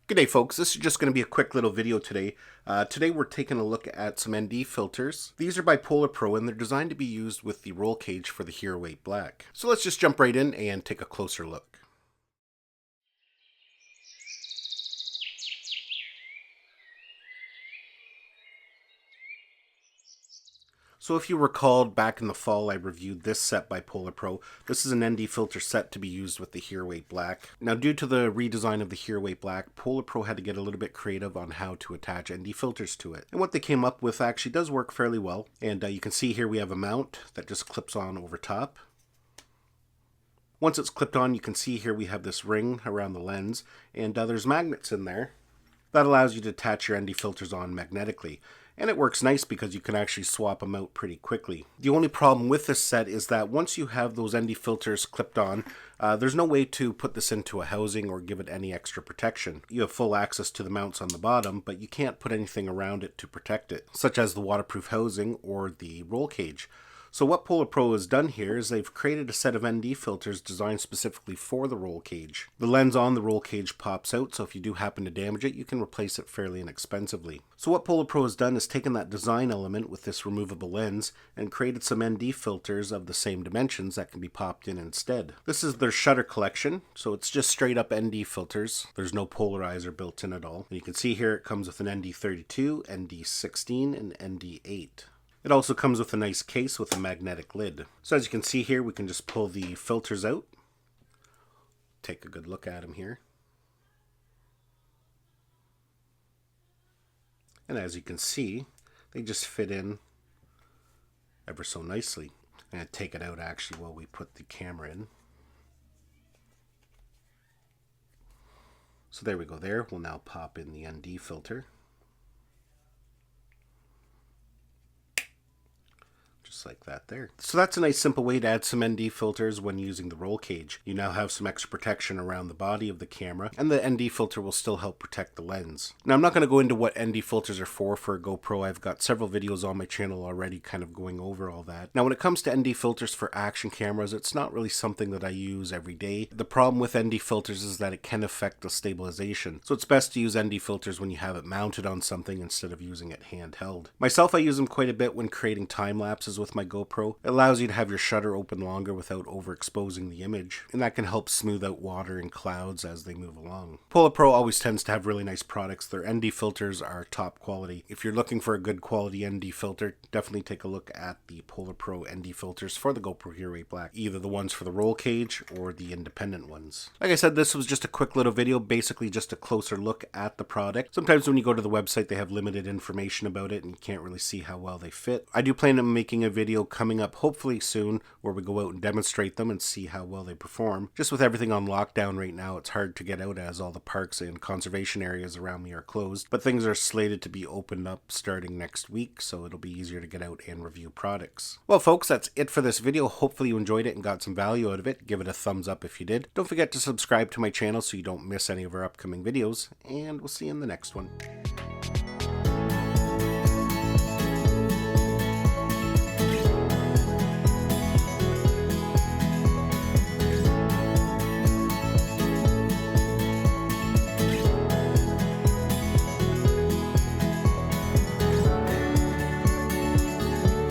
G'day folks, this is just going to be a quick little video today. Today we're taking a look at some ND filters. These are by Polar Pro and they're designed to be used with the RollCage for the Hero 8 Black. So let's just jump right in and take a closer look. So if you recalled back in the fall, I reviewed this set by Polar Pro. This is an ND filter set to be used with the Hero 8 Black. Now, due to the redesign of the Hero 8 Black, Polar Pro had to get a little bit creative on how to attach ND filters to it. And what they came up with actually does work fairly well. And you can see here we have a mount that just clips on over top. Once it's clipped on, you can see here we have this ring around the lens, and there's magnets in there. That allows you to attach your ND filters on magnetically. And it works nice because you can actually swap them out pretty quickly. The only problem with this set is that once you have those ND filters clipped on, there's no way to put this into a housing or give it any extra protection. You have full access to the mounts on the bottom, but you can't put anything around it to protect it, such as the waterproof housing or the roll cage. So what Polar Pro has done here is they've created a set of ND filters designed specifically for the roll cage. The lens on the roll cage pops out, so if you do happen to damage it, you can replace it fairly inexpensively. So what Polar Pro has done is taken that design element with this removable lens and created some ND filters of the same dimensions that can be popped in instead. This is their shutter collection, so it's just straight up ND filters. There's no polarizer built in at all. And you can see here it comes with an ND32, ND16, and ND8. It also comes with a nice case with a magnetic lid. So as you can see here, we can just pull the filters out. Take a good look at them here. And as you can see, they just fit in ever so nicely. I'm going to take it out actually while we put the camera in. So there we go there. We'll now pop in the ND filter. Just like that there. So that's a nice simple way to add some ND filters when using the roll cage. You now have some extra protection around the body of the camera, and the ND filter will still help protect the lens. Now I'm not going to go into what ND filters are for a GoPro. I've got several videos on my channel already kind of going over all that. Now when it comes to ND filters for action cameras, it's not really something that I use every day. The problem with ND filters is that it can affect the stabilization. So it's best to use ND filters when you have it mounted on something instead of using it handheld. Myself, I use them quite a bit when creating time lapses with my GoPro. It allows you to have your shutter open longer without overexposing the image, and that can help smooth out water and clouds as they move along. Polar Pro always tends to have really nice products. Their ND filters are top quality. If you're looking for a good quality ND filter, definitely take a look at the Polar Pro ND filters for the GoPro Hero 8 Black, either the ones for the roll cage or the independent ones. Like I said, this was just a quick little video, basically just a closer look at the product. Sometimes when you go to the website, they have limited information about it and you can't really see how well they fit. I do plan on making a video coming up hopefully soon where we go out and demonstrate them and see how well they perform. Just with everything on lockdown right now, it's hard to get out as all the parks and conservation areas around me are closed, but things are slated to be opened up starting next week, so it'll be easier to get out and review products. Well folks, that's it for this video. Hopefully you enjoyed it and got some value out of it. Give it a thumbs up if you did. Don't forget to subscribe to my channel so you don't miss any of our upcoming videos, and we'll see you in the next one.